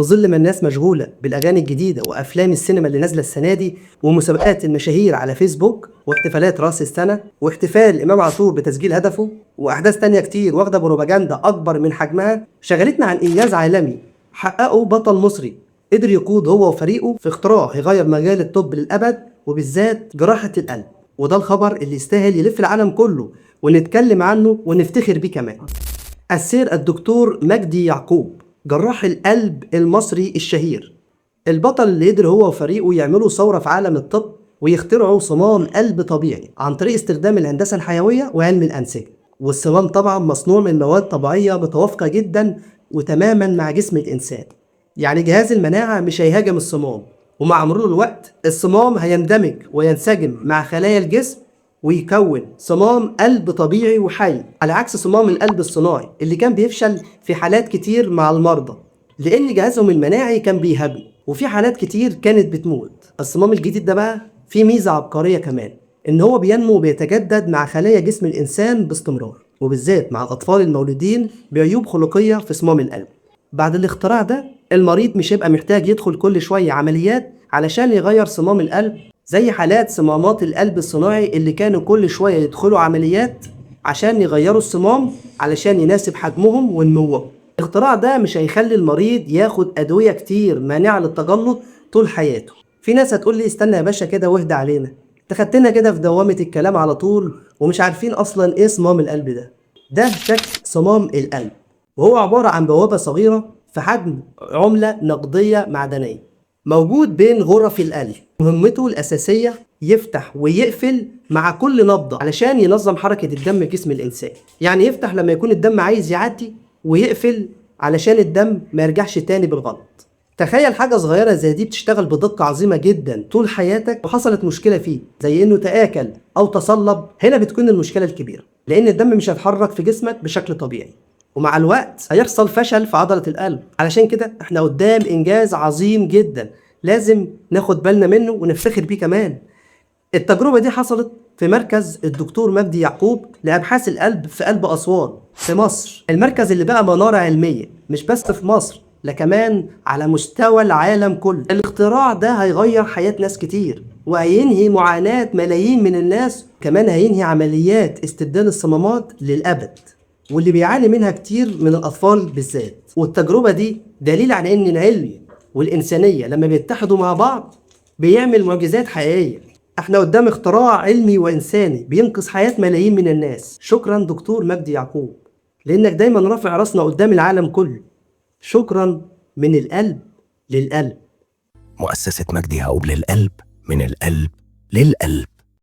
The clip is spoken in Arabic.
في ظل ما الناس مشغولة بالأغاني الجديدة وأفلام السينما اللي نازلة السنة دي ومسابقات المشاهير على فيسبوك واحتفالات رأس السنة واحتفال إمام عاشور بتسجيل هدفه وأحداث تانية كتير واخدة بروباجندا أكبر من حجمها، شغلتنا عن إنجاز عالمي حققه بطل مصري قدر يقود هو وفريقه في اختراع هيغير مجال الطب للأبد وبالذات جراحة القلب. وده الخبر اللي يستاهل يلف العالم كله ونتكلم عنه ونفتخر بيه كمان. السير الدكتور مجدي يعقوب جراح القلب المصري الشهير، البطل اللي قدر هو وفريقه يعملوا ثورة في عالم الطب ويخترعوا صمام قلب طبيعي عن طريق استخدام الهندسة الحيوية وعلم الأنسجة. والصمام طبعا مصنوع من مواد طبيعية متوافقة جدا وتماما مع جسم الإنسان، يعني جهاز المناعة مش هيهاجم الصمام، ومع مرور الوقت الصمام هيندمج وينسجم مع خلايا الجسم ويكون صمام قلب طبيعي وحي، على عكس صمام القلب الصناعي اللي كان بيفشل في حالات كتير مع المرضى لأن جهازهم المناعي كان بيهاجمه وفي حالات كتير كانت بتموت. الصمام الجديد ده بقى فيه ميزة عبقرية كمان، إن هو بينمو وبيتجدد مع خلايا جسم الإنسان باستمرار، وبالذات مع الأطفال المولودين بعيوب خلقية في صمام القلب. بعد الاختراع ده المريض مش هيبقى محتاج يدخل كل شوية عمليات علشان يغير صمام القلب زي حالات صمامات القلب الصناعي اللي كانوا كل شوية يدخلوا عمليات عشان يغيروا الصمام علشان يناسب حجمهم ونموهم. الاختراع ده مش هيخلي المريض ياخد أدوية كتير مانعة للتجلط طول حياته. في ناس هتقول لي استنى يا باشا كده واهدى علينا، تخدتنا كده في دوامة الكلام على طول ومش عارفين أصلا إيه صمام القلب ده. ده شكل صمام القلب، وهو عبارة عن بوابة صغيرة في حجم عملة نقدية معدنية موجود بين غرف القلب. مهمته الأساسية يفتح ويقفل مع كل نبضة علشان ينظم حركة الدم في جسم الإنسان، يعني يفتح لما يكون الدم عايز يعدي ويقفل علشان الدم ما يرجعش تاني بالغلط. تخيل حاجة صغيرة زي دي بتشتغل بدقة عظيمة جدا طول حياتك وحصلت مشكلة فيه زي انه تآكل او تصلب، هنا بتكون المشكلة الكبيرة لان الدم مش هيتحرك في جسمك بشكل طبيعي ومع الوقت هيحصل فشل في عضلة القلب. علشان كده احنا قدام انجاز عظيم جدا لازم ناخد بالنا منه ونفتخر بيه كمان. التجربة دي حصلت في مركز الدكتور مجدي يعقوب لأبحاث القلب في قلب أسوان في مصر، المركز اللي بقى منارة علمية مش بس في مصر لا كمان على مستوى العالم كله. الاختراع ده هيغير حياة ناس كتير وهينهي معاناة ملايين من الناس، كمان هينهي عمليات استبدال الصمامات للأبد واللي بيعاني منها كتير من الأطفال بالذات. والتجربة دي دليل على إن العلم والإنسانية لما بيتحدوا مع بعض بيعمل معجزات حقيقية. احنا قدام اختراع علمي وإنساني بينقذ حياة ملايين من الناس. شكرا دكتور مجدي يعقوب لأنك دايما رافع راسنا قدام العالم كله. شكرا من القلب للقلب. مؤسسة مجدي يعقوب للقلب، من القلب للقلب.